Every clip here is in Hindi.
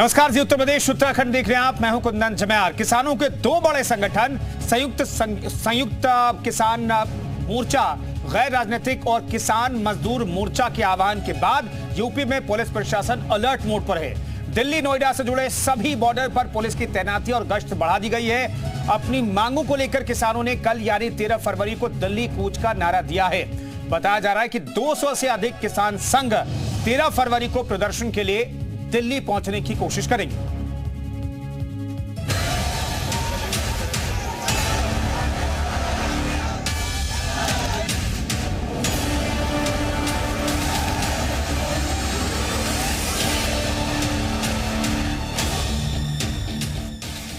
नमस्कार जी, उत्तर प्रदेश उत्तराखंड देख रहे हैं आप। मैं हूं कुंदन जमयार। किसानों के दो बड़े संगठन संयुक्त किसान मोर्चा, गैर राजनीतिक और किसान मजदूर मोर्चा के आह्वान के बाद यूपी में पुलिस प्रशासन अलर्ट मोड पर है। दिल्ली नोएडा से जुड़े सभी बॉर्डर पर पुलिस की तैनाती और गश्त बढ़ा दी गई है। अपनी मांगों को लेकर किसानों ने कल यानी 13 फरवरी को दिल्ली कूच का नारा दिया है। बताया जा रहा है कि 200 से अधिक किसान संघ 13 फरवरी को प्रदर्शन के लिए दिल्ली पहुंचने की कोशिश करेंगे।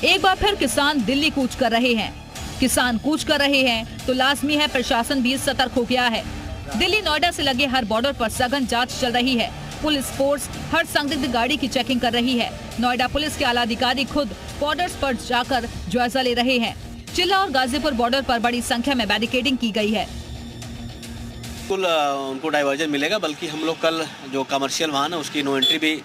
एक बार फिर किसान दिल्ली कूच कर रहे हैं। किसान कूच कर रहे हैं तो लाजमी है प्रशासन भी सतर्क हो गया है। दिल्ली नोएडा से लगे हर बॉर्डर पर सघन जांच चल रही है। पुलिस फोर्स हर संदिग्ध गाड़ी की चेकिंग कर रही है। नोएडा पुलिस के आला अधिकारी खुद बॉर्डर्स पर जाकर जायजा ले रहे हैं। चिल्ला और गाजीपुर बॉर्डर पर बड़ी संख्या में बैरिकेडिंग की गई है। उनको डाइवर्जन मिलेगा, बल्कि हम लोग कल जो कमर्शियल वाहन है उसकी नो एंट्री भी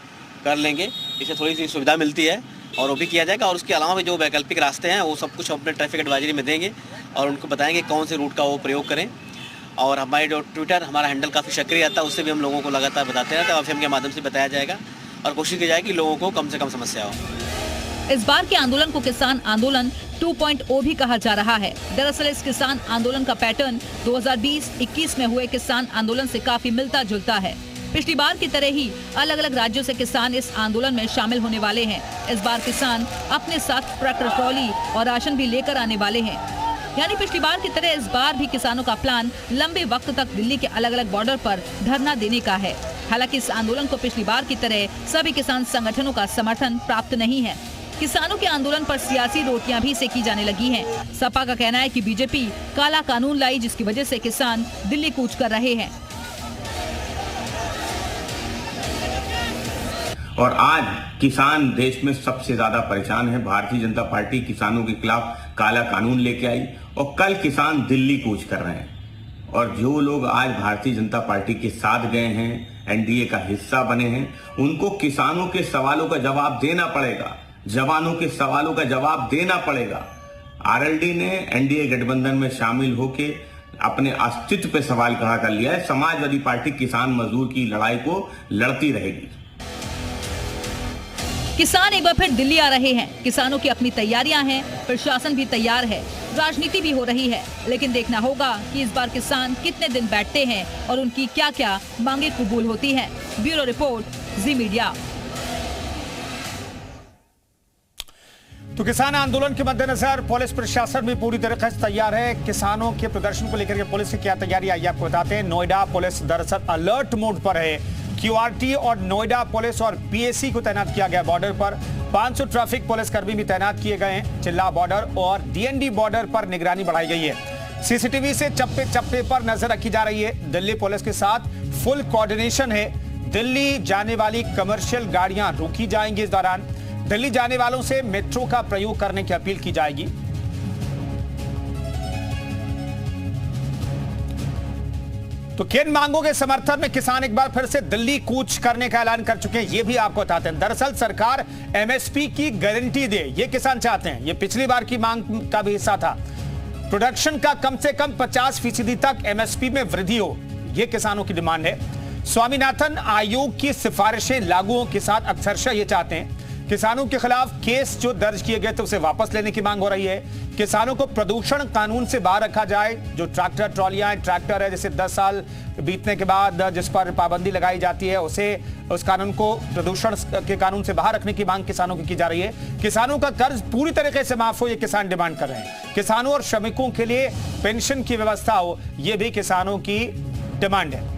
कर लेंगे। इससे थोड़ी सी सुविधा मिलती है और वो भी किया जाएगा। और उसके अलावा भी जो वैकल्पिक रास्ते हैं वो सब कुछ अपने ट्रैफिक एडवाइजरी में देंगे और उनको बताएंगे कौन से रूट का वो प्रयोग करें। और हमारे जो ट्विटर हमारा हैंडल काफ़ी सक्रिय आता है, उससे भी हम लोगों को लगातार बताते रहते हैं। एफएम के माध्यम से बताया जाएगा और कोशिश की जाएगी कि लोगों को कम से कम समस्या हो। इस बार के आंदोलन को किसान आंदोलन 2.0 भी कहा जा रहा है। दरअसल इस किसान आंदोलन का पैटर्न 2020-21 में हुए किसान आंदोलन से काफी मिलता जुलता है। पिछली बार की तरह ही अलग अलग राज्यों से किसान इस आंदोलन में शामिल होने वाले हैं। इस बार किसान अपने साथ ट्रैक्टर ट्रॉली और राशन भी लेकर आने वाले हैं। यानी पिछली बार की तरह इस बार भी किसानों का प्लान लंबे वक्त तक दिल्ली के अलग अलग बॉर्डर पर धरना देने का है। हालांकि इस आंदोलन को पिछली बार की तरह सभी किसान संगठनों का समर्थन प्राप्त नहीं है। किसानों के आंदोलन पर सियासी रोटियां भी सेकी जाने लगी हैं। सपा का कहना है कि बीजेपी काला कानून लाई, जिसकी वजह से किसान दिल्ली कूच कर रहे हैं। और आज किसान देश में सबसे ज्यादा परेशान है। भारतीय जनता पार्टी किसानों के खिलाफ काला कानून लेके आई और कल किसान दिल्ली कूच कर रहे हैं। और जो लोग आज भारतीय जनता पार्टी के साथ गए हैं, एनडीए का हिस्सा बने हैं, उनको किसानों के सवालों का जवाब देना पड़ेगा, जवानों के सवालों का जवाब देना पड़ेगा। आरएलडी ने एनडीए गठबंधन में शामिल होकर अपने अस्तित्व पे सवाल खड़ा कर लिया है। समाजवादी पार्टी किसान मजदूर की लड़ाई को लड़ती रहेगी। किसान एक बार फिर दिल्ली आ रहे हैं। किसानों की अपनी तैयारियां हैं, प्रशासन भी तैयार है, राजनीति भी हो रही है। लेकिन देखना होगा कि इस बार किसान कितने दिन बैठते हैं और उनकी क्या क्या मांगे कबूल होती हैं। ब्यूरो रिपोर्ट, जी मीडिया। तो किसान आंदोलन के मद्देनजर पुलिस प्रशासन भी पूरी तरीके से तैयार है। किसानों के प्रदर्शन को लेकर के पुलिस की क्या तैयारी आई आपको बताते हैं। नोएडा पुलिस दरअसल अलर्ट मोड पर है। क्यूआरटी और नोएडा पुलिस और पीएसी को तैनात किया गया बॉर्डर पर। 500 ट्रैफिक पुलिसकर्मी भी तैनात किए गए हैं। चिल्ला बॉर्डर और डीएनडी बॉर्डर पर निगरानी बढ़ाई गई है। सीसीटीवी से चप्पे चप्पे पर नजर रखी जा रही है। दिल्ली पुलिस के साथ फुल कोऑर्डिनेशन है। दिल्ली जाने वाली कमर्शियल गाड़ियां रोकी जाएंगी। इस दौरान दिल्ली जाने वालों से मेट्रो का प्रयोग करने की अपील की जाएगी। तो किन मांगों के समर्थन में किसान एक बार फिर से दिल्ली कूच करने का ऐलान कर चुके हैं, ये भी आपको बताते हैं। दरअसल सरकार एमएसपी की गारंटी दे, ये किसान चाहते हैं। ये पिछली बार की मांग का भी हिस्सा था। प्रोडक्शन का कम से कम 50% तक एमएसपी में वृद्धि हो, ये किसानों की डिमांड है। स्वामीनाथन आयोग की सिफारिशें लागू हो, किसान अक्सरशः ये चाहते हैं। किसानों के खिलाफ केस जो दर्ज किए गए थे उसे वापस लेने की मांग हो रही है। किसानों को प्रदूषण कानून से बाहर रखा जाए। जो ट्रैक्टर ट्रॉलियां, ट्रैक्टर है जैसे 10 साल बीतने के बाद जिस पर पाबंदी लगाई जाती है, उस कानून को प्रदूषण के कानून से बाहर रखने की मांग किसानों की जा रही है। किसानों का कर्ज पूरी तरीके से माफ हो, ये किसान डिमांड कर रहे हैं। किसानों और श्रमिकों के लिए पेंशन की व्यवस्था हो, ये भी किसानों की डिमांड है।